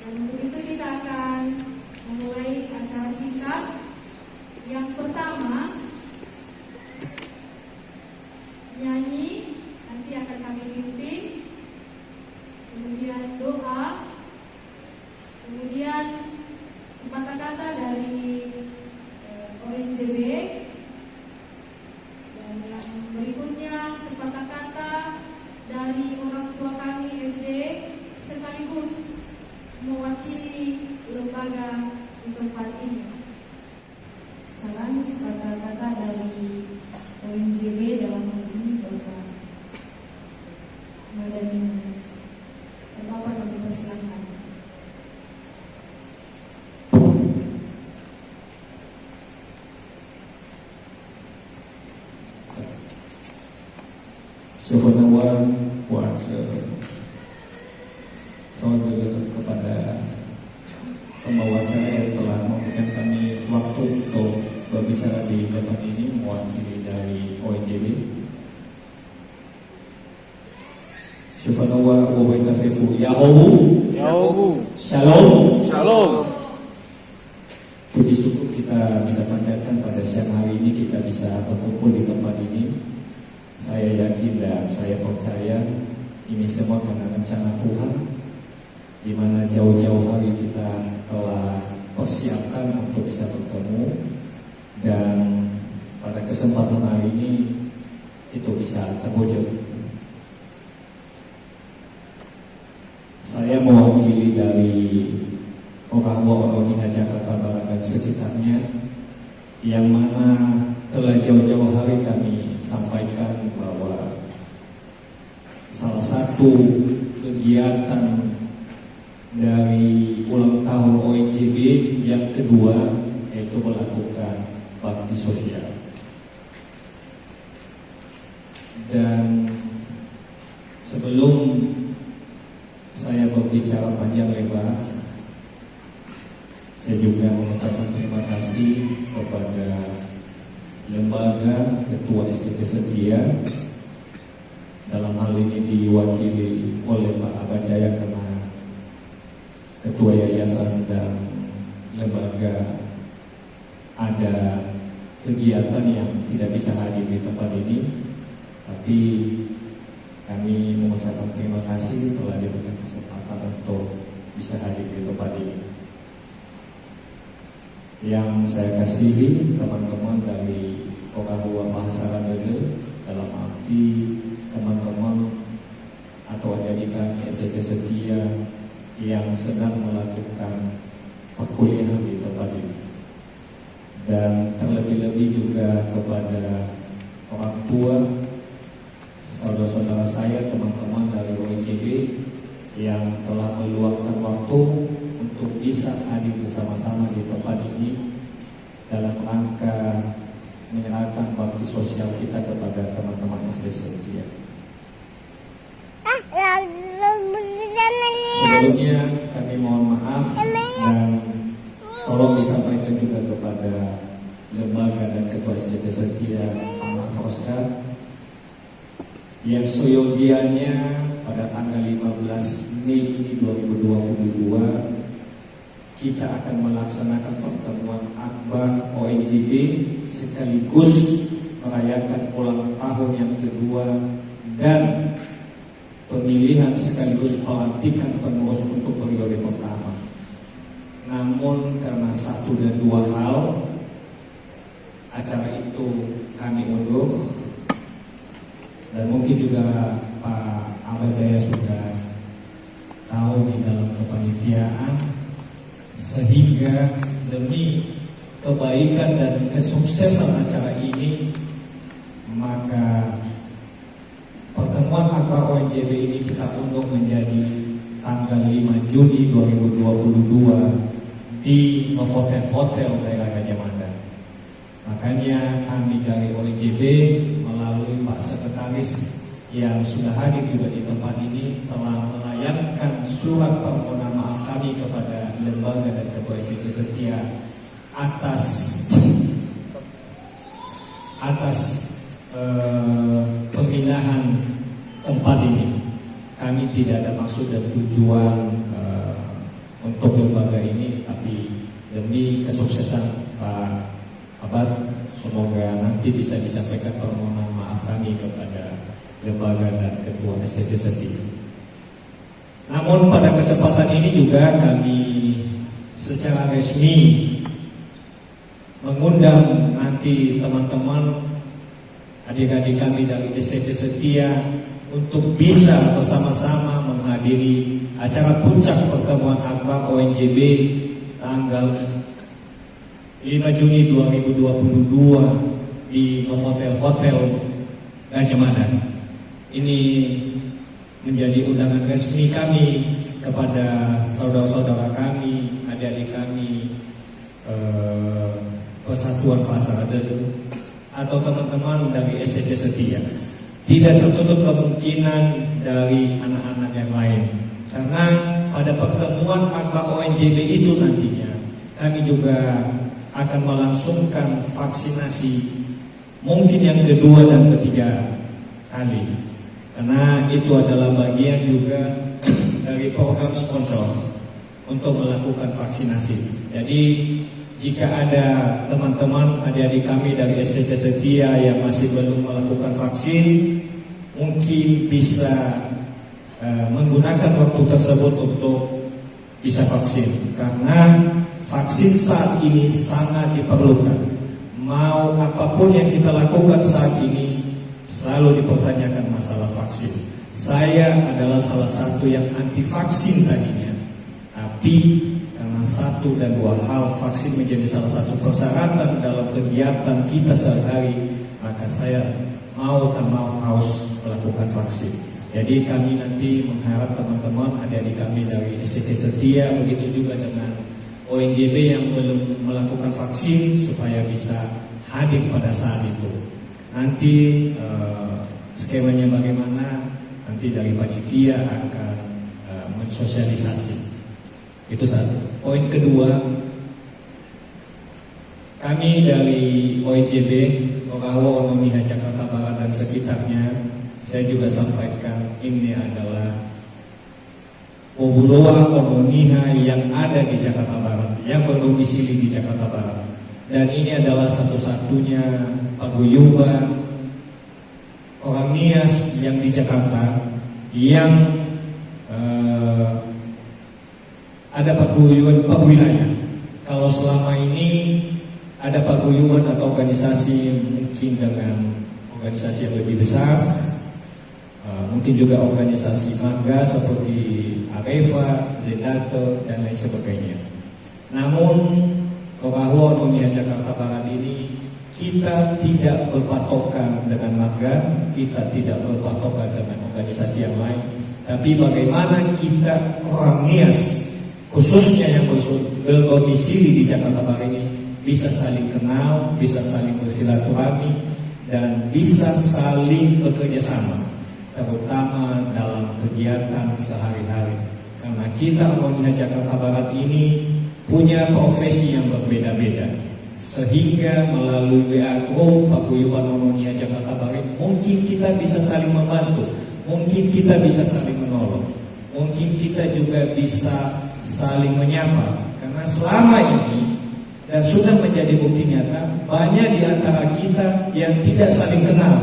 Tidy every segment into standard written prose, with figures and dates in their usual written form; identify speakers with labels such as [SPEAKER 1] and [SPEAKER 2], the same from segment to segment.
[SPEAKER 1] Dan untuk itu kita akan memulai acara singkat. Yang pertama, nyanyi, nanti akan kami pimpin. Kemudian doa, kemudian sepatah kata dari ONJB, dan yang berikutnya sepatah kata dari orang tua kami SD sekaligus mewakili lembaga di tempat ini. Sekarang sepatah kata dari ONJB dalam hal ini Bapak Madani. Bapak kami persilahkan.
[SPEAKER 2] Subhanallah wa saudara kepada pembawa acara yang telah memberikan kami waktu untuk berbicara di depan ini mewakili dari ONJB. Subhanallah wa barakatuh. Yahu. Shalom. Puji syukur kita bisa panjatkan pada siang hari ini kita bisa berkumpul di tempat ini. Saya yakin dan saya percaya ini semua karena rencana Tuhan, di mana jauh-jauh hari kita telah persiapkan untuk bisa bertemu, dan pada kesempatan hari ini itu bisa terwujud. Saya mewakili dari orang-orang di Jakarta Barat dan sekitarnya, yang mana telah jauh-jauh hari kami sampaikan bahwa salah satu kegiatan dari ulang tahun ONJB yang kedua yaitu melakukan bakti sosial. Dan sebelum saya berbicara panjang lebar, saya juga mengucapkan terima kasih kepada lembaga Ketua SDK Setia, dalam hal ini diwakili oleh Pak Abajaya karena Ketua Yayasan dan lembaga ada kegiatan yang tidak bisa hadir di tempat ini, tapi kami mengucapkan terima kasih telah diberikan kesempatan untuk bisa hadir di tempat ini. Yang saya kasihi teman-teman dari orang Wafah Saranege, dalam arti teman-teman atau adik-adik kami SDK Setia yang sedang melakukan perkuliahan di tempat ini, dan terlebih-lebih juga kepada orang tua, saudara-saudara saya, teman-teman dari ONJB yang telah meluangkan waktu untuk bisa hadir bersama-sama di tempat ini dalam rangka menyerahkan bakti sosial kita kepada teman-teman SD Setia. Sebelumnya kami mohon maaf dan tolong disampaikan juga kepada lembaga dan Ketua SDK Setia Ahmad Foska yang seyogianya pada tanggal 15 Mei ini 2022 kita akan melaksanakan pertemuan akbar ONJB sekaligus merayakan ulang tahun yang kedua dan pemilihan sekaligus pelantikan penerus untuk periode pertama. Namun karena satu dan dua hal, acara itu kami undur, dan mungkin juga Pak Abajaya sudah tahu di dalam kepanitiaan, sehingga demi kebaikan dan kesuksesan acara ini, maka pertemuan akbar ONJB ini kita undur menjadi tanggal 5 Juni 2022 di Novotel Hotel daerah Gajah Mada. Makanya kami dari ONJB melalui Pak Sekretaris yang sudah hadir juga di tempat ini telah melayangkan surat permohonan maaf kami kepada lembaga dan Ketua SDK Setia atas pemindahan tempat ini. Kami tidak ada maksud dan tujuan untuk kesuksesan Pak Abad. Semoga nanti bisa disampaikan permohonan maaf kami kepada lembaga dan ketua STT Setia. Namun pada kesempatan ini juga kami secara resmi mengundang nanti teman-teman adik-adik kami dari STT Setia untuk bisa bersama-sama menghadiri acara puncak pertemuan akbar ONJB tanggal 5 Juni 2022 di Novotel Hotel Gajah Mada. Ini menjadi undangan resmi kami kepada saudara-saudara kami, adik-adik kami, Persatuan Fahasa Radede atau teman-teman dari STT Setia. Tidak tertutup kemungkinan dari anak-anak yang lain, karena pada pertemuan akbar ONJB itu nantinya kami juga akan melangsungkan vaksinasi mungkin yang kedua dan ketiga kali, karena itu adalah bagian juga dari program sponsor untuk melakukan vaksinasi. Jadi jika ada teman-teman adik-adik kami dari STT Setia yang masih belum melakukan vaksin, mungkin bisa menggunakan waktu tersebut untuk bisa vaksin, karena vaksin saat ini sangat diperlukan. Mau apapun yang kita lakukan saat ini selalu dipertanyakan masalah vaksin. Saya adalah salah satu yang anti vaksin tadinya, tapi karena satu dan dua hal vaksin menjadi salah satu persyaratan dalam kegiatan kita sehari-hari, maka saya mau tak mau harus melakukan vaksin. Jadi kami nanti mengharap teman-teman adik-adik kami dari STT Setia, begitu juga dengan ONJB yang belum melakukan vaksin, supaya bisa hadir pada saat itu. Nanti skemanya bagaimana, nanti dari panitia akan mensosialisasi. Itu satu. Poin kedua, kami dari ONJB Orawa Onomiha Jakarta Barat dan sekitarnya, saya juga sampaikan ini adalah Obuloa Onomiha yang ada di Jakarta Barat, yang berdomisili di Jakarta Barat, dan ini adalah satu-satunya paguyuban orang Nias yang di Jakarta yang ada paguyuban per wilayah. Kalau selama ini ada paguyuban atau organisasi mungkin dengan organisasi yang lebih besar, mungkin juga organisasi mangga seperti Areva, Zedato, dan lain sebagainya. Namun Orawa Onomiha Jakarta Barat ini kita tidak berpatokan dengan mangga, kita tidak berpatokan dengan organisasi yang lain, tapi bagaimana kita orang Nias, khususnya yang berdomisili di Jakarta Barat ini, bisa saling kenal, bisa saling bersilaturahmi, dan bisa saling bekerja sama, terutama dalam kegiatan sehari-hari. Karena kita Onomiha Jakarta Barat ini punya profesi yang berbeda-beda, sehingga melalui WA Group Paguyuban Onomiha Jakarta Barat mungkin kita bisa saling membantu, mungkin kita bisa saling menolong, mungkin kita juga bisa saling menyapa. Karena selama ini dan sudah menjadi bukti nyata, banyak di antara kita yang tidak saling kenal,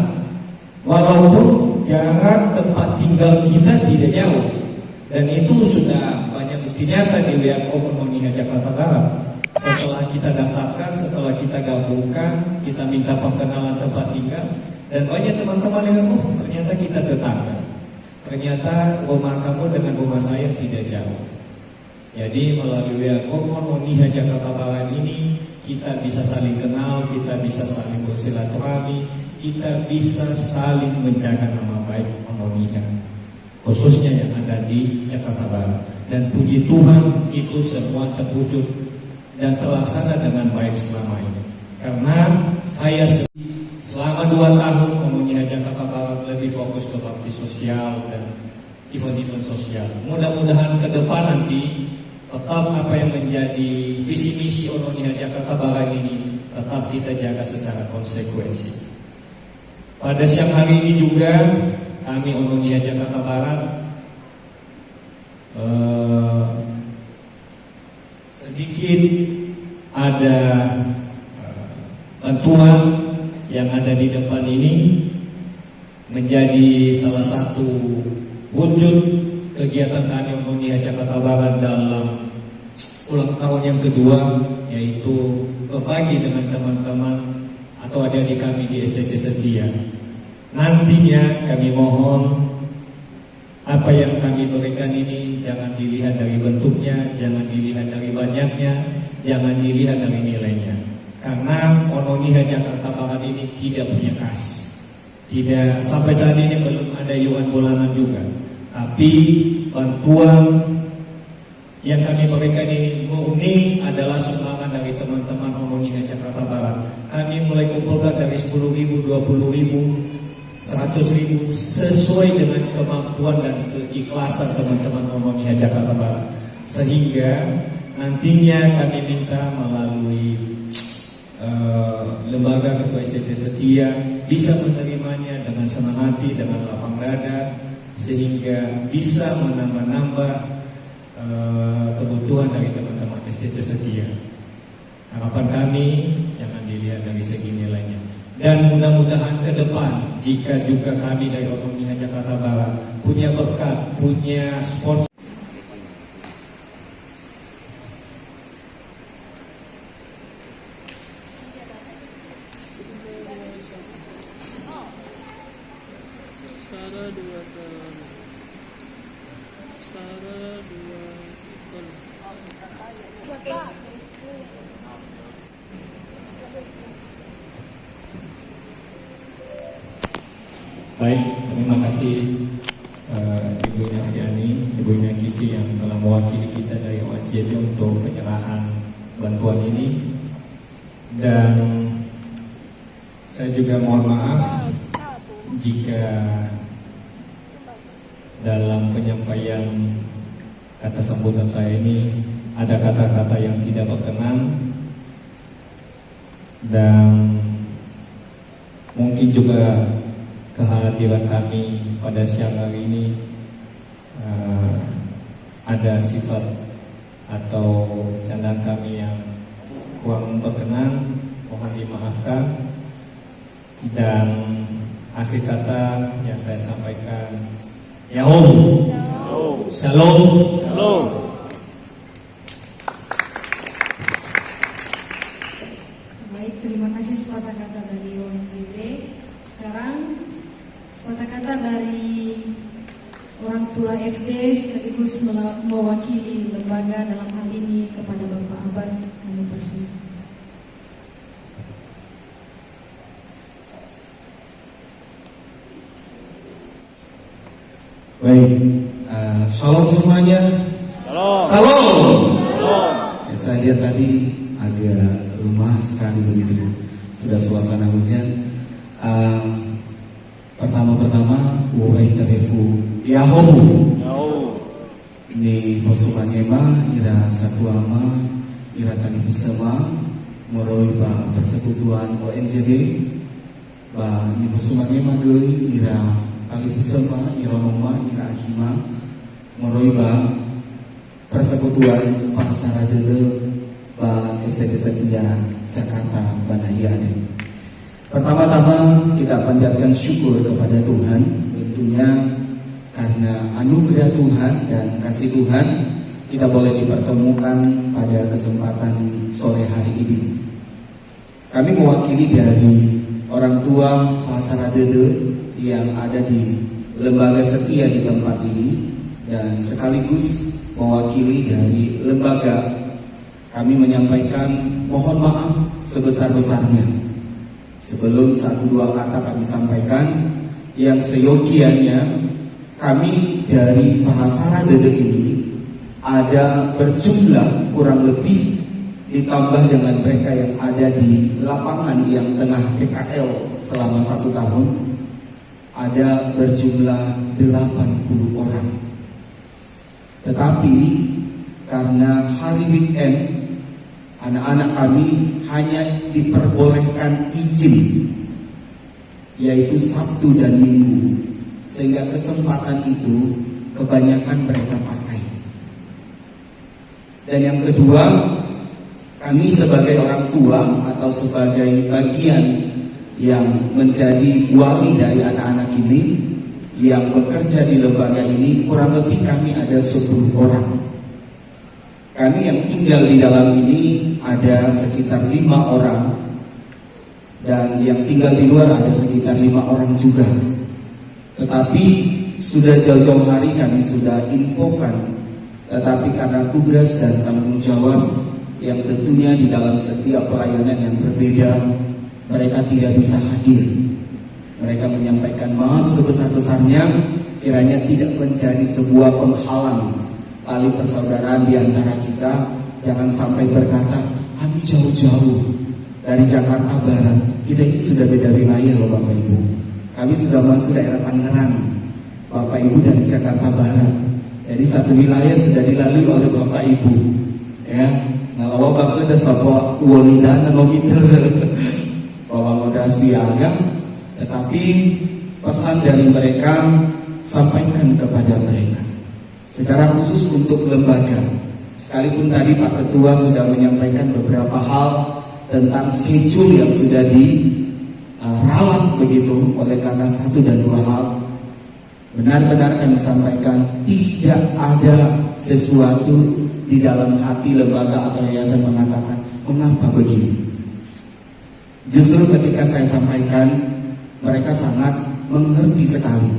[SPEAKER 2] walaupun jarak tempat tinggal kita tidak jauh. Dan itu sudah banyak bukti nyata di WA Group Onomiha Jakarta Barat. Setelah kita daftarkan, setelah kita gabungkan, kita minta perkenalan tempat tinggal, dan banyak teman-teman yang ternyata kita tetangga, ternyata rumah kamu dengan rumah saya tidak jauh. Jadi melalui WA Group Onomiha Jakarta Barat ini kita bisa saling kenal, kita bisa saling bersilaturahmi, kita bisa saling menjaga nama baik Onomiha, khususnya yang ada di Jakarta Barat. Dan puji Tuhan itu semua terwujud dan terlaksana dengan baik selama ini. Karena saya selama 2 tahun Onomiha Jakarta Barat lebih fokus ke bakti sosial dan event-event sosial. Mudah-mudahan ke depan nanti tetap apa yang menjadi visi misi Onomiha Jakarta Barat ini tetap kita jaga secara konsekuensi. Pada siang hari ini juga kami Onomiha Jakarta Barat sedikit ada bantuan yang ada di depan ini menjadi salah satu wujud kegiatan kami Harmonia Jakarta Barat dalam ulang tahun yang kedua, yaitu berbagi dengan teman-teman atau adik-adik kami di STT Setia. Nantinya kami mohon apa yang kami berikan ini jangan dilihat dari bentuknya, jangan dilihat dari banyaknya, jangan dilihat dari nilainya. Karena Harmonia Jakarta Barat ini tidak punya kas. Tidak, sampai saat ini belum ada yuan bulanan juga. Tapi bantuan yang kami berikan ini murni adalah sumbangan dari teman-teman Harmonia Jakarta Barat. Kami mulai kumpulkan dari 10.000, 20.000, 100.000 sesuai dengan kemampuan dan keikhlasan teman-teman Harmonia Jakarta Barat. Sehingga nantinya kami minta melalui lembaga Ketua STT Setia bisa menerimanya dengan senang hati, dengan lapang dada, sehingga bisa menambah-nambah kebutuhan dari teman-teman STT Setia. Harapan kami jangan dilihat dari segi nilainya. Dan mudah-mudahan ke depan jika juga kami dari Harmonia Jakarta Barat punya berkat, punya sponsor. Baik, terima kasih Ibunya Fiani, Ibunya Kiki yang telah mewakili kita dari OJJ untuk penyerahan bantuan ini. Dan saya juga mohon maaf jika dalam penyampaian kata sambutan saya ini ada kata-kata yang tidak berkenan, dan mungkin juga kehadiran kami pada siang hari ini ada sifat atau candaan kami yang kurang berkenan, mohon dimaafkan. Dan akhir kata yang saya sampaikan, Yahum, Shalom, Shalom.
[SPEAKER 1] Baik, terima kasih sepatah kata dari ONJB. Sekarang sepatah kata dari orang tua FD sekaligus mewakili lembaga dalam hal ini kepada Bapak Abad kami persilakan.
[SPEAKER 3] Baik, shalom semuanya.
[SPEAKER 4] Shalom.
[SPEAKER 3] Shalom. Ya, saya lihat tadi agak lemah sekali begitu, sudah suasana hujan. Pertama-tama, wahai tarefu Yahomu. Ini fosumanyema ira satuama ira tanifusama moroi ba persekutuan ONJB ba ni fosumanyema geui ira tanifusama ira noma ira akima moroi ba persekutuan Fahasara Dede ba STT Setia Jakarta Banahiyane. Pertama-tama kita panjatkan syukur kepada Tuhan, tentunya karena anugerah Tuhan dan kasih Tuhan kita boleh dipertemukan pada kesempatan sore hari ini. Kami mewakili dari orang tua Fahasara Dede yang ada di lembaga setia di tempat ini, dan sekaligus mewakili dari lembaga kami menyampaikan mohon maaf sebesar-besarnya. Sebelum satu dua kata kami sampaikan, yang seyogianya kami dari Fahasara Dede ini ada berjumlah kurang lebih, ditambah dengan mereka yang ada di lapangan yang tengah PKL selama 1 tahun, ada berjumlah 80 orang. Tetapi karena hari weekend anak-anak kami hanya diperbolehkan izin, yaitu Sabtu dan Minggu, sehingga kesempatan itu kebanyakan mereka pakai. Dan yang kedua, kami sebagai orang tua atau sebagai bagian yang menjadi wali dari anak-anak ini yang bekerja di lembaga ini, kurang lebih kami ada 10 orang. Kami yang tinggal di dalam ini ada sekitar 5 orang, dan yang tinggal di luar ada sekitar 5 orang juga. Tetapi sudah jauh-jauh hari kami sudah infokan, tetapi karena tugas dan tanggung jawab yang tentunya di dalam setiap pelayanan yang berbeda, mereka tidak bisa hadir. Mereka menyampaikan maaf sebesar-besarnya, kiranya tidak menjadi sebuah penghalang tali persaudaraan di antara kita. Jangan sampai berkata, kami jauh-jauh dari Jakarta Barat, kita ini sudah beda wilayah loh Bapak Ibu. Kami sudah masuk daerah Tangerang, Bapak Ibu dari Jakarta Barat. Jadi satu wilayah sudah dilalui oleh Bapak Ibu. Ya, kalau Bapak ada sapa wonidana nomiter bahwa modasi agak. Tetapi pesan dari mereka sampaikan kepada mereka secara khusus untuk lembaga. Sekalipun tadi Pak Ketua sudah menyampaikan beberapa hal tentang schedule yang sudah diralat begitu, oleh karena 1 dan 2 hal, benar-benar kami sampaikan tidak ada sesuatu di dalam hati lembaga atau yayasan mengatakan mengapa begini. Justru ketika saya sampaikan, mereka sangat mengerti sekali.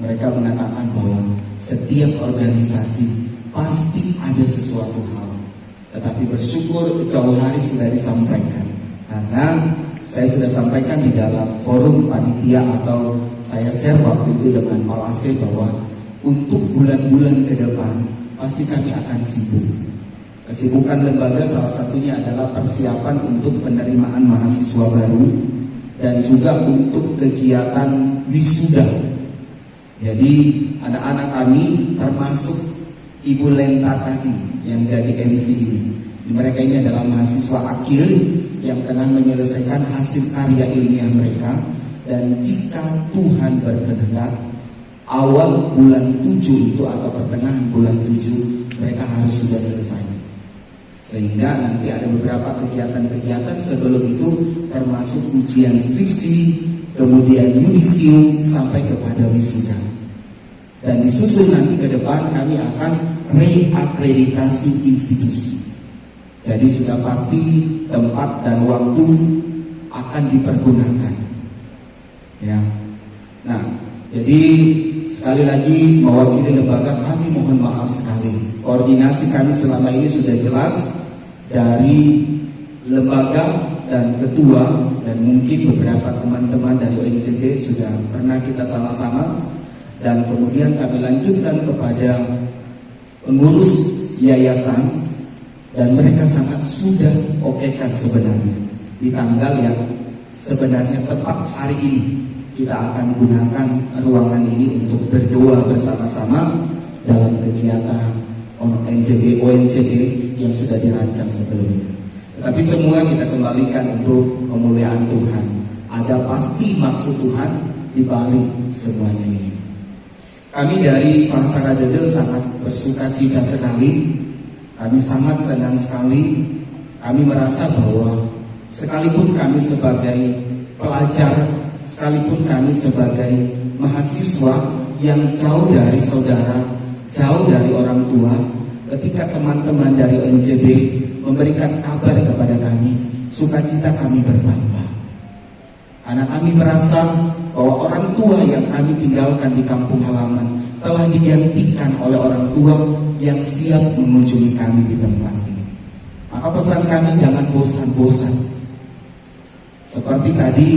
[SPEAKER 3] Mereka mengatakan bahwa setiap organisasi pasti ada sesuatu hal. Tetapi bersyukur jauh hari sudah disampaikan. Karena saya sudah sampaikan di dalam forum panitia atau saya share waktu itu dengan Pak Ase bahwa untuk bulan-bulan ke depan pasti kami akan sibuk. Kesibukan lembaga salah satunya adalah persiapan untuk penerimaan mahasiswa baru dan juga untuk kegiatan wisuda. Jadi anak-anak kami termasuk Ibu Lenta tadi yang jadi MC ini. Mereka ini adalah mahasiswa akhir yang tengah menyelesaikan hasil karya ilmiah mereka. Dan jika Tuhan berkehendak, awal bulan 7 itu atau pertengahan bulan 7 mereka harus sudah selesai. Sehingga nanti ada beberapa kegiatan-kegiatan sebelum itu, termasuk ujian skripsi, kemudian yudisium sampai kepada wisuda. Dan disusul nanti ke depan kami akan reakreditasi institusi. Jadi sudah pasti tempat dan waktu akan dipergunakan. Ya. Nah, jadi sekali lagi mewakili lembaga kami mohon maaf sekali. Koordinasi kami selama ini sudah jelas dari lembaga dan ketua, dan mungkin beberapa teman-teman dari ONCB sudah pernah kita sama-sama, dan kemudian kami lanjutkan kepada pengurus yayasan, dan mereka sangat sudah okekan sebenarnya di tanggal yang sebenarnya tepat hari ini kita akan gunakan ruangan ini untuk berdoa bersama-sama dalam kegiatan ONCB yang sudah dirancang sebelumnya. Tetapi semua kita kembalikan untuk kemuliaan Tuhan. Ada pasti maksud Tuhan di balik semuanya ini. Kami dari Fahsara Dedel sangat bersuka cita sekali. Kami sangat senang sekali. Kami merasa bahwa sekalipun kami sebagai pelajar, sekalipun kami sebagai mahasiswa yang jauh dari saudara, jauh dari orang tua, ketika teman-teman dari ONCB memberikan kabar kepada kami, sukacita kami bertambah. Karena kami merasa bahwa orang tua yang kami tinggalkan di kampung halaman telah digantikan oleh orang tua yang siap mengunjungi kami di tempat ini. Maka pesan kami, jangan bosan-bosan. Seperti tadi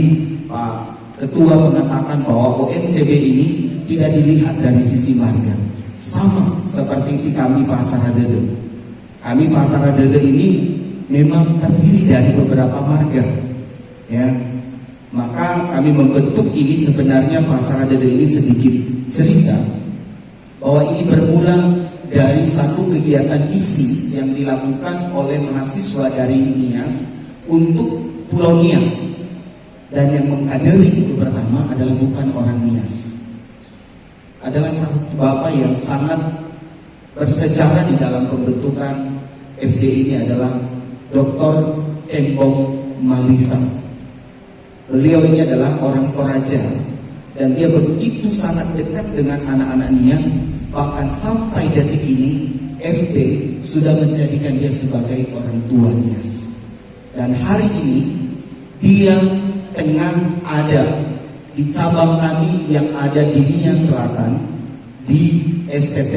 [SPEAKER 3] Pak Ketua mengatakan bahwa ONCB ini tidak dilihat dari sisi marga. Sama seperti itu kami Fahsara Dedel. Kami Fahsara Dedel ini memang terdiri dari beberapa marga, ya. Maka kami membentuk ini, sebenarnya Fahsara Dedel ini sedikit cerita bahwa ini bermula dari satu kegiatan isi yang dilakukan oleh mahasiswa dari Nias untuk Pulau Nias. Dan yang mengkaderi itu pertama adalah bukan orang Nias, adalah satu bapak yang sangat bersejarah di dalam pembentukan FD ini, adalah Dr. Kembong Malisa. Beliau ini adalah orang Toraja dan dia begitu sangat dekat dengan anak-anak Nias, bahkan sampai detik ini FD sudah menjadikan dia sebagai orang tua Nias. Dan hari ini dia tengah ada di cabang kami yang ada di Nias Selatan, di STT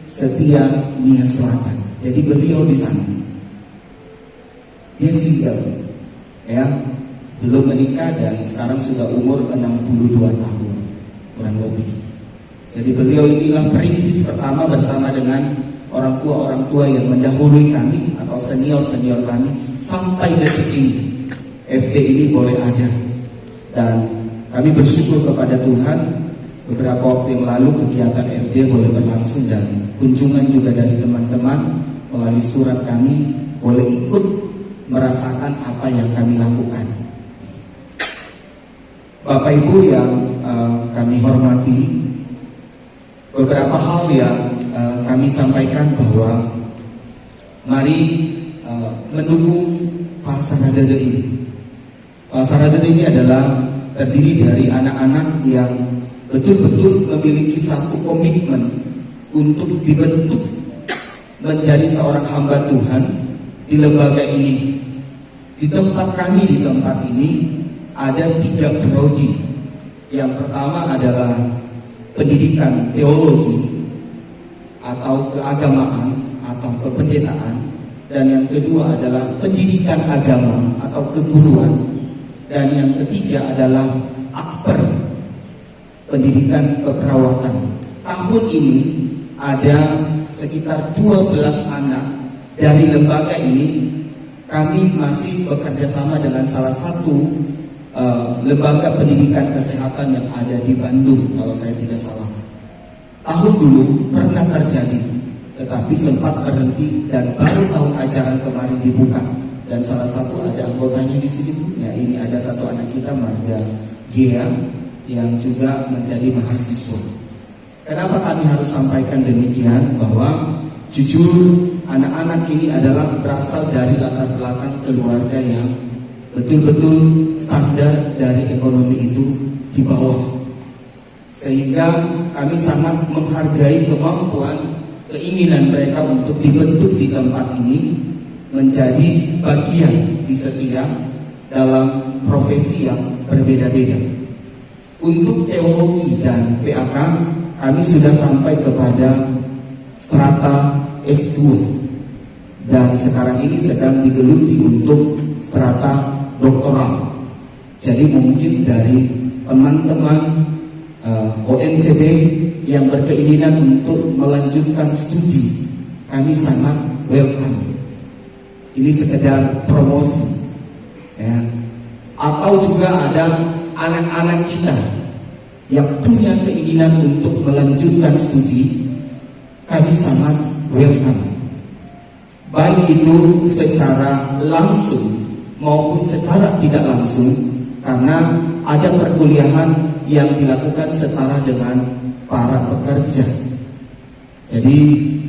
[SPEAKER 3] Setia Nias Selatan. Jadi beliau di sana. Dia single, ya, belum menikah dan sekarang sudah umur 62 tahun kurang lebih. Jadi beliau inilah perintis pertama bersama dengan orang tua yang mendahului kami atau senior kami sampai detik ini FD ini boleh ada. Dan kami bersyukur kepada Tuhan, beberapa waktu yang lalu kegiatan FD boleh berlangsung dan kunjungan juga dari teman-teman melalui surat kami boleh ikut merasakan apa yang kami lakukan. Bapak Ibu yang kami hormati, beberapa hal yang kami sampaikan bahwa mari mendukung Fahasaradede ini. Fahasaradede ini adalah terdiri dari anak-anak yang betul-betul memiliki satu komitmen untuk dibentuk menjadi seorang hamba Tuhan di lembaga ini. Di tempat kami, di tempat ini ada 3 prodi. Yang pertama adalah pendidikan teologi atau keagamaan atau kependetaan, dan yang kedua adalah pendidikan agama atau keguruan, dan yang ketiga adalah akper, pendidikan keperawatan. Tahun ini ada sekitar 12 anak dari lembaga ini. Kami masih bekerja sama dengan salah satu lembaga pendidikan kesehatan yang ada di Bandung, kalau saya tidak salah. Tahun dulu pernah terjadi, tetapi sempat berhenti dan baru tahun ajaran kemarin dibuka. Dan salah satu ada anggotanya di sini, ya, ini ada satu anak kita, Marga Gia, yang juga menjadi mahasiswa. Kenapa kami harus sampaikan demikian? Bahwa jujur anak-anak ini adalah berasal dari latar belakang keluarga yang betul-betul standar dari ekonomi itu di bawah. Sehingga kami sangat menghargai kemampuan, keinginan mereka untuk dibentuk di tempat ini menjadi bagian di setiap dalam profesi yang berbeda-beda. Untuk teologi dan PAK kami sudah sampai kepada strata S2 dan sekarang ini sedang digeluti untuk strata doktoral. Jadi mungkin dari teman-teman ONCB yang berkeinginan untuk melanjutkan studi, kami sangat welcome. Ini sekedar promosi, ya. Atau juga ada anak-anak kita yang punya keinginan untuk melanjutkan studi, kami sangat welcome. Baik itu secara langsung maupun secara tidak langsung, karena ada perkuliahan yang dilakukan setara dengan para pekerja. Jadi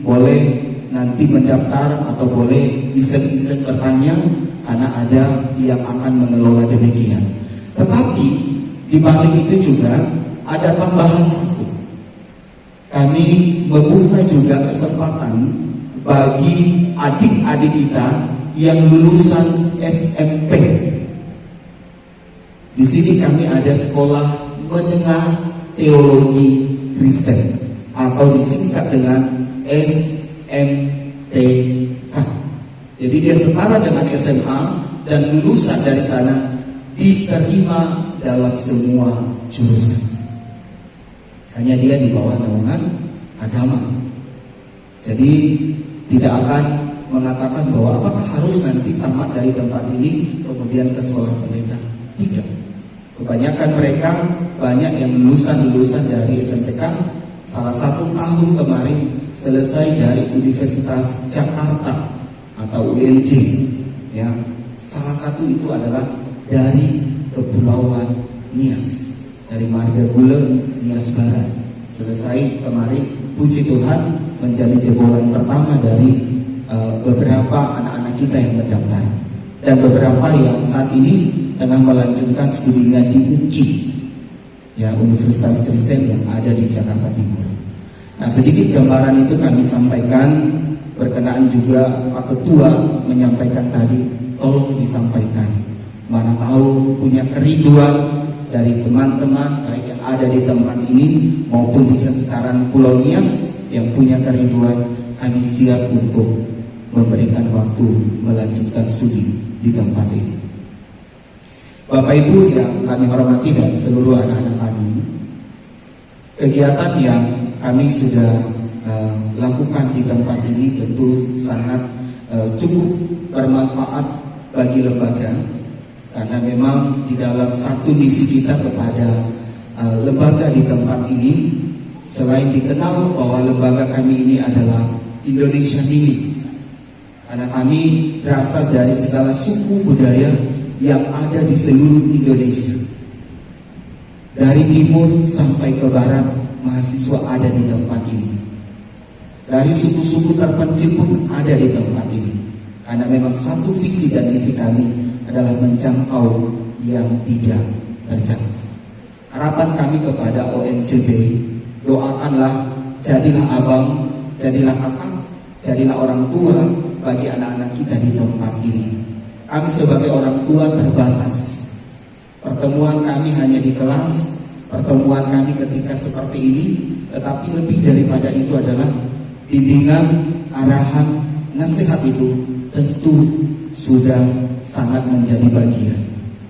[SPEAKER 3] boleh nanti mendaftar atau boleh iseng-iseng bertanya, karena ada yang akan mengelola demikian. Tetapi di balik itu juga ada tambahan satu. Kami membuka juga kesempatan bagi adik-adik kita yang lulusan SMP. Di sini kami ada sekolah menengah teologi Kristen atau disingkat dengan SMTK. Jadi dia setara dengan SMA dan lulusan dari sana diterima dalam semua jurusan. Hanya dia di bawah naungan agama. Jadi tidak akan mengatakan bahwa apakah harus nanti tamat dari tempat ini kemudian ke sekolah pendeta. Tidak. Kebanyakan mereka banyak yang lulusan dari SMTK. Salah satu tahun kemarin selesai dari Universitas Jakarta atau UNJ, ya. Salah satu itu adalah dari Kepulauan Nias, dari Marga Gula Nias Barat. Selesai kemarin, puji Tuhan, menjadi jebolan pertama dari beberapa anak-anak kita yang mendaftar, dan beberapa yang saat ini tengah melanjutkan studinya di UKI, ya, Universitas Kristen yang ada di Jakarta Timur. Nah, sedikit gambaran itu kami sampaikan, berkenaan juga Pak Ketua menyampaikan tadi, tolong disampaikan. Mana tahu punya kerinduan dari teman-teman baik yang ada di tempat ini maupun di sekitaran Pulau Nias yang punya kerinduan, kami siap untuk memberikan waktu melanjutkan studi di tempat ini. Bapak Ibu yang kami hormati dan seluruh anak-anak kami, kegiatan yang kami sudah lakukan di tempat ini tentu sangat cukup bermanfaat bagi lembaga, karena memang di dalam satu misi kita kepada lembaga di tempat ini, selain dikenal bahwa lembaga kami ini adalah Indonesia Mini, karena kami berasal dari segala suku budaya yang ada di seluruh Indonesia, dari timur sampai ke barat, mahasiswa ada di tempat ini. Dari suku-suku terpencil pun ada di tempat ini, karena memang satu visi dan misi kami adalah menjangkau yang tidak terjangkau. Harapan kami kepada ONCB, doakanlah, jadilah abang, jadilah kakak, jadilah orang tua bagi anak-anak kita di tempat ini. Kami sebagai orang tua terbatas. Pertemuan kami hanya di kelas, pertemuan kami ketika seperti ini, tetapi lebih daripada itu adalah bimbingan, arahan, nasihat itu tentu sudah sangat menjadi bagian.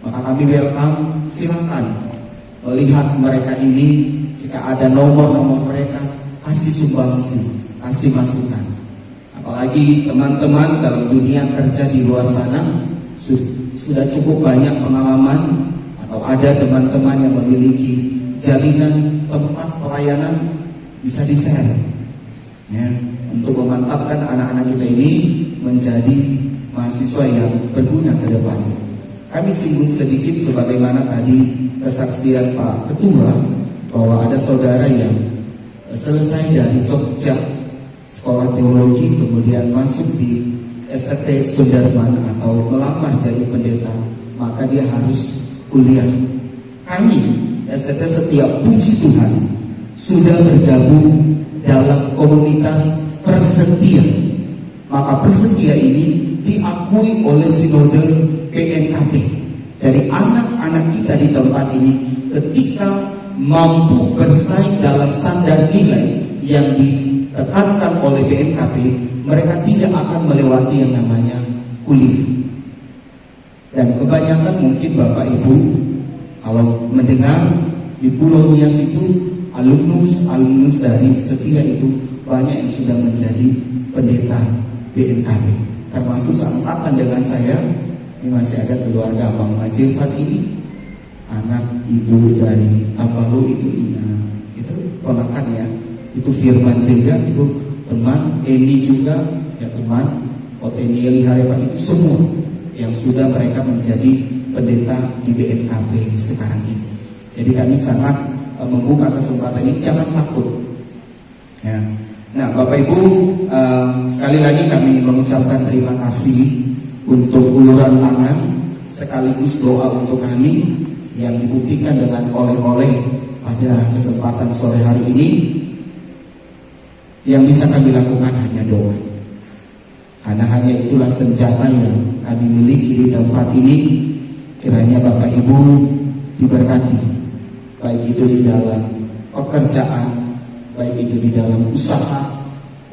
[SPEAKER 3] Maka kami welcome, silakan melihat mereka ini, jika ada nomor-nomor mereka, kasih sumbangsi, kasih masukan. Apalagi teman-teman dalam dunia kerja di luar sana sudah cukup banyak pengalaman, atau ada teman-teman yang memiliki jalinan tempat pelayanan, bisa di-share, ya, untuk memantapkan anak-anak kita ini menjadi mahasiswa yang berguna ke depan. Kami singgung sedikit sebagaimana tadi kesaksian Pak Ketua, bahwa ada saudara yang selesai dari Jogja sekolah teologi, kemudian masuk di STT Sudarman atau melamar jadi pendeta, maka dia harus kuliah. Kami STT Setia, puji Tuhan, sudah bergabung dalam komunitas Persetia. Maka Persetia ini diakui oleh Sinode PNKP. Jadi anak-anak kita di tempat ini ketika mampu bersaing dalam standar nilai yang ditekankan oleh BNKP, mereka tidak akan melewati yang namanya kuliah. Dan kebanyakan mungkin Bapak Ibu kalau mendengar di Pulau Nias itu alumnus dari Setia itu banyak yang sudah menjadi pendeta BNKP, termasuk seangkatan dengan saya. Ini masih ada keluarga Abang Majifat ini, anak ibu dari Tambalu itu Ina, itu ponakannya, itu Firman Sega, itu teman, Eni juga ya teman, Otenieli Harefan, itu semua yang sudah mereka menjadi pendeta di BNKP sekarang ini. Jadi kami sangat membuka kesempatan ini, jangan takut, ya. Nah, Bapak Ibu, sekali lagi kami mengucapkan terima kasih untuk uluran tangan sekaligus doa untuk kami yang dibuktikan dengan oleh-oleh pada kesempatan sore hari ini. Yang bisa kami lakukan hanya doa, karena hanya itulah senjata yang kami miliki di tempat ini. Kiranya Bapak Ibu diberkati, baik itu di dalam pekerjaan, baik itu di dalam usaha,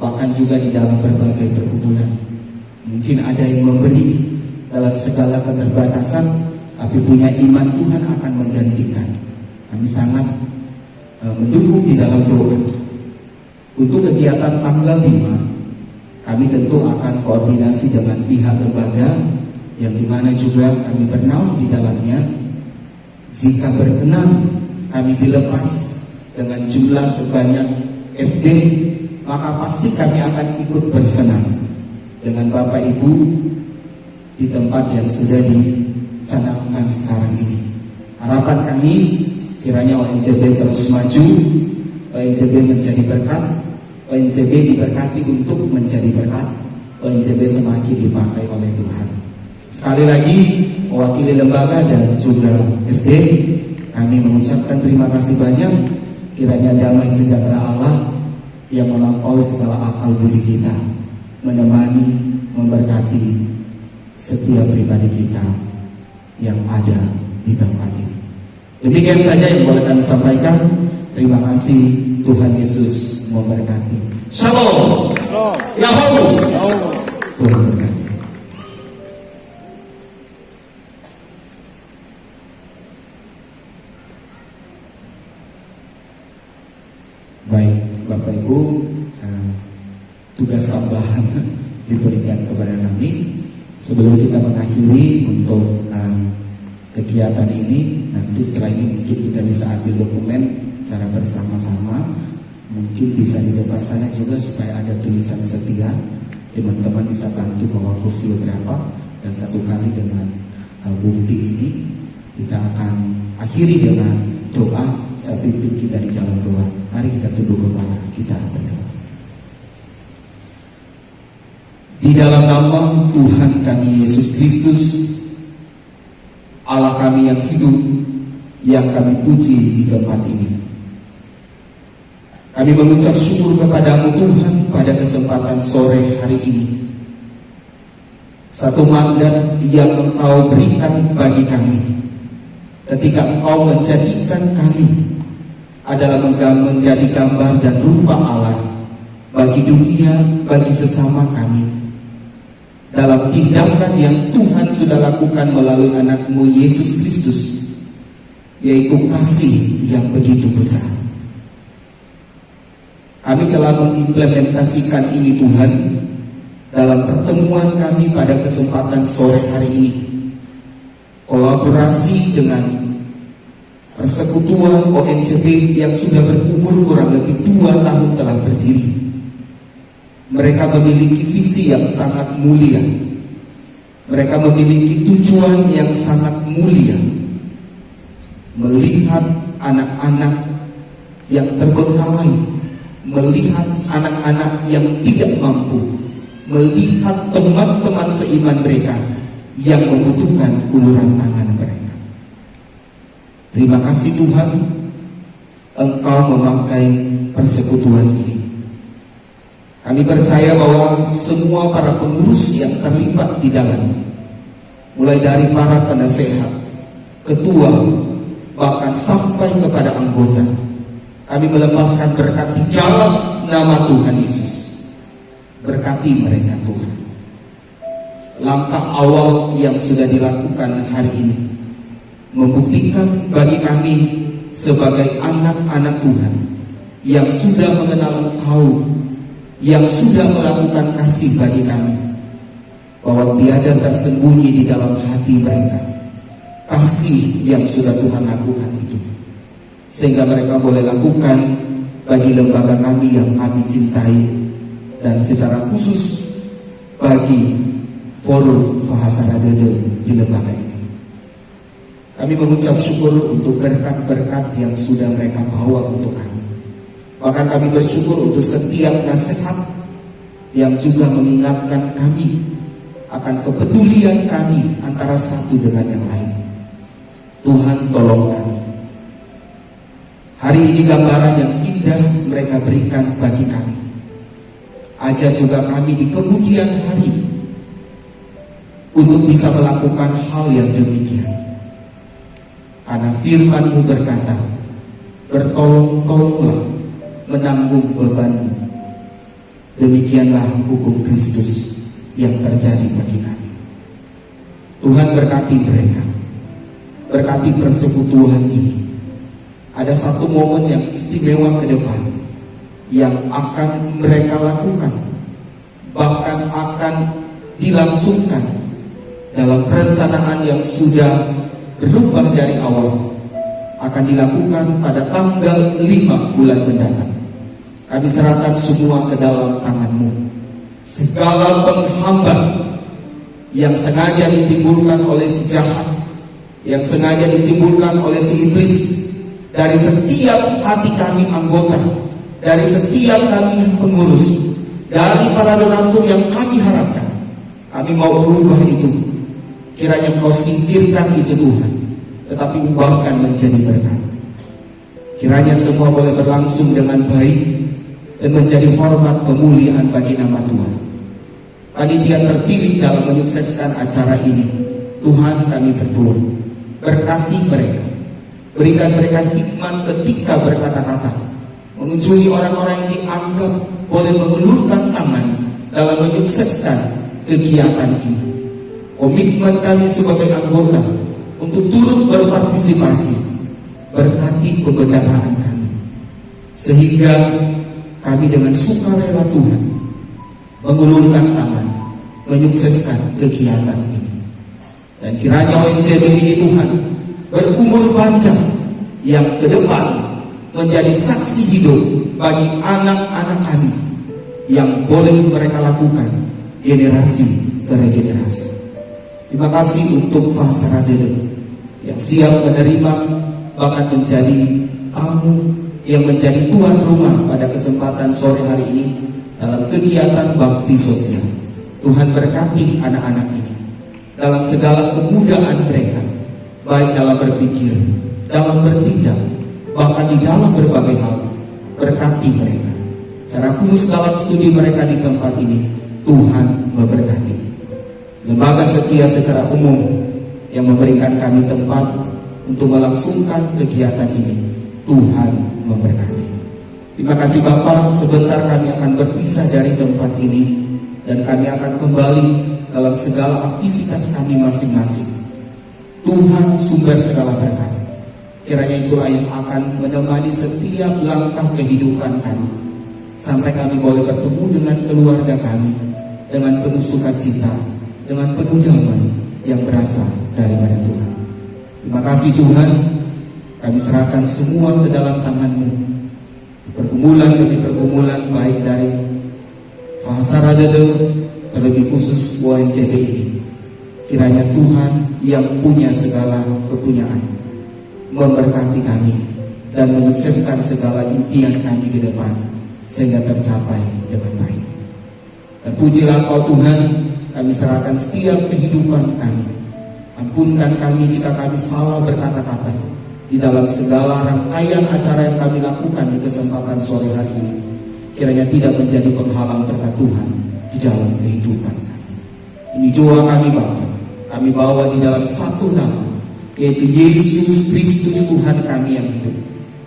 [SPEAKER 3] bahkan juga di dalam berbagai pergumulan. Mungkin ada yang memberi dalam segala keterbatasan, tapi punya iman Tuhan akan menggantikan. Kami sangat mendukung di dalam doa. Untuk kegiatan tanggal 5, kami tentu akan koordinasi dengan pihak lembaga, yang dimana juga kami bernaung di dalamnya. Jika berkenan kami dilepas dengan jumlah sebanyak FD, maka pasti kami akan ikut bersenang dengan Bapak Ibu di tempat yang sudah dicanangkan sekarang ini. Harapan kami kiranya ONCB terus maju, ONCB menjadi berkat, ONCB diberkati untuk menjadi berkat, ONCB semakin dipakai oleh Tuhan. Sekali lagi mewakili lembaga dan juga FD, kami mengucapkan terima kasih banyak. Kiranya damai sejahtera Allah yang melampaui segala akal budi kita menemani, memberkati setiap pribadi kita yang ada di tempat ini. Demikian saja yang boleh kami sampaikan. Terima kasih, Tuhan Yesus memberkati. Shalom. Yahoo. Tuhan memberkati. Baik, Bapak Ibu, tugas tambahan diberikan kepada kami sebelum kita mengakhiri untuk kegiatan ini. Nanti setelah ini mungkin kita bisa ambil dokumen secara bersama-sama. Mungkin bisa di depan sana juga supaya ada tulisan setia. Teman-teman bisa bantu bawa kursi berapa. Dan satu kali dengan bukti ini kita akan akhiri dengan doa. Saya pimpin kita di dalam doa. Mari kita tunduk kepala, kita berdoa. Di dalam nama Tuhan kami Yesus Kristus, Allah kami yang hidup, yang kami puji di tempat ini, kami mengucap syukur kepadamu Tuhan pada kesempatan sore hari ini. Satu mandat yang Engkau berikan bagi kami ketika Engkau menjanjikan kami adalah menjadi gambar dan rupa Allah bagi dunia, bagi sesama kami, dalam tindakan yang Tuhan sudah lakukan melalui anak-Mu Yesus Kristus, yaitu kasih yang begitu besar. Kami telah mengimplementasikan ini Tuhan dalam pertemuan kami pada kesempatan sore hari ini. Kolaborasi dengan persekutuan ONCB yang sudah berumur kurang lebih 2 tahun telah berdiri. Mereka memiliki visi yang sangat mulia. Mereka memiliki tujuan yang sangat mulia. Melihat anak-anak yang terbengkalai, melihat anak-anak yang tidak mampu, melihat teman-teman seiman mereka yang membutuhkan uluran tangan mereka. Terima kasih Tuhan, Engkau memakai persekutuan ini. Kami percaya bahwa semua para pengurus yang terlibat di dalam, mulai dari para penasehat, ketua, bahkan sampai kepada anggota, kami melepaskan berkat di dalam nama Tuhan Yesus. Berkati mereka Tuhan. Langkah awal yang sudah dilakukan hari ini membuktikan bagi kami sebagai anak-anak Tuhan yang sudah mengenal Engkau, yang sudah melakukan kasih bagi kami, bahwa tiada tersembunyi di dalam hati mereka kasih yang sudah Tuhan lakukan itu, sehingga mereka boleh lakukan bagi lembaga kami yang kami cintai, dan secara khusus bagi Forum Fahasara Dede di lembaga ini. Kami mengucap syukur untuk berkat-berkat yang sudah mereka bawa untuk kami. Bahkan kami bersyukur untuk setiap nasihat yang juga mengingatkan kami akan kepedulian kami antara satu dengan yang lain. Tuhan tolong kami. Hari ini gambaran yang indah mereka berikan bagi kami. Ajar juga kami di kemudian hari untuk bisa melakukan hal yang demikian. Karena firman-Mu berkata, bertolong-tolonglah menanggung bebanmu. Demikianlah hukum Kristus yang terjadi bagi kami. Tuhan berkati mereka, berkati persekutuan ini. Ada satu momen yang istimewa ke depan yang akan mereka lakukan, bahkan akan dilangsungkan dalam perencanaan yang sudah berubah dari awal, akan dilakukan pada tanggal 5 bulan mendatang. Kami serahkan semua ke dalam tangan-Mu. Segala penghambat yang sengaja ditimbulkan oleh si jahat, yang sengaja ditimbulkan oleh si iblis, dari setiap hati kami anggota, dari setiap kami pengurus, dari para donatur yang kami harapkan. Kami mau berubah itu. Kiranya Engkau singkirkan itu Tuhan, tetapi ubahkan menjadi berkat. Kiranya semua boleh berlangsung dengan baik dan menjadi hormat kemuliaan bagi nama Tuhan. Panitia terpilih dalam menyukseskan acara ini, Tuhan kami berdoa, berkati mereka, berikan mereka hikmat ketika berkata-kata, mengunjungi orang-orang yang dianggap boleh mengulurkan tangan dalam menyukseskan kegiatan ini. Komitmen kami sebagai anggota untuk turut berpartisipasi, berkati pembendaharaan kami, sehingga kami dengan sukarela Tuhan mengulurkan tangan menyukseskan kegiatan ini. Dan kiranya ONCB ini Tuhan berumur panjang yang ke depan menjadi saksi hidup bagi anak-anak kami yang boleh mereka lakukan generasi ke generasi. Terima kasih untuk Fahsara Dede yang siap menerima bahkan menjadi tamu yang menjadi tuan rumah pada kesempatan sore hari ini dalam kegiatan bakti sosial. Tuhan berkati anak-anak ini dalam segala kemudahan mereka, baik dalam berpikir, dalam bertindak, bahkan di dalam berbagai hal. Berkati mereka. Secara khusus dalam studi mereka di tempat ini, Tuhan memberkati. Lembaga setia secara umum yang memberikan kami tempat untuk melangsungkan kegiatan ini, Tuhan memberkati. Terima kasih Bapak, sebentar kami akan berpisah dari tempat ini dan kami akan kembali dalam segala aktivitas kami masing-masing. Tuhan sumber segala berkat, kiranya itulah yang akan menemani setiap langkah kehidupan kami, sampai kami boleh bertemu dengan keluarga kami dengan penuh sukacita, dengan penuh damai yang berasal daripada Tuhan. Terima kasih Tuhan, kami serahkan semua ke dalam tangan-Mu. Pergumulan demi pergumulan baik dari Fahsara Dede, terlebih khusus ONCB ini, kiranya Tuhan yang punya segala kepunyaan memberkati kami dan menyukseskan segala impian kami ke depan sehingga tercapai dengan baik. Terpujilah Engkau Tuhan, kami serahkan setiap kehidupan kami. Ampunkan kami jika kami salah berkata-kata di dalam segala rangkaian acara yang kami lakukan di kesempatan sore hari ini. Kiranya tidak menjadi penghalang berkat Tuhan di dalam kehidupan kami. Ini doa kami Bapa, kami bawa di dalam satu nama, yaitu Yesus Kristus Tuhan kami yang hidup,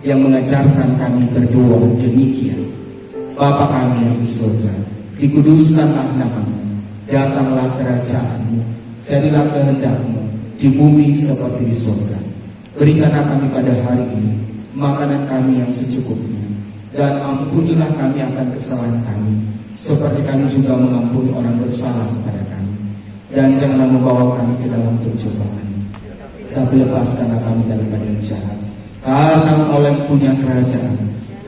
[SPEAKER 3] yang mengajarkan kami berdoa demikian. Bapa kami yang di surga, dikuduskanlah nama-Mu, datanglah kerajaan-Mu, jadilah kehendak-Mu di bumi seperti di surga. Berikanlah kami pada hari ini makanan kami yang secukupnya, dan ampunilah kami akan kesalahan kami, seperti kami juga mengampuni orang bersalah kepada kami. Dan janganlah membawa kami ke dalam pencobaan, tapi lepaskanlah kami daripada yang jahat. Karena Engkau yang punya kerajaan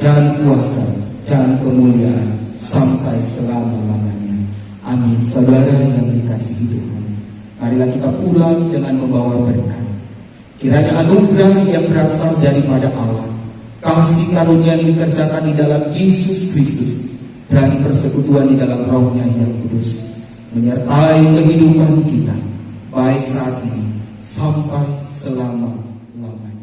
[SPEAKER 3] dan kuasa dan kemuliaan sampai selama-lamanya. Amin. Saudara yang dikasihi Tuhan, marilah kita pulang dengan membawa berkat. Kiranya anugerah yang berasal daripada Allah, kasih karunia yang dikerjakan di dalam Yesus Kristus, dan persekutuan di dalam Roh-Nya yang kudus menyertai kehidupan kita, baik saat ini sampai selama-lamanya.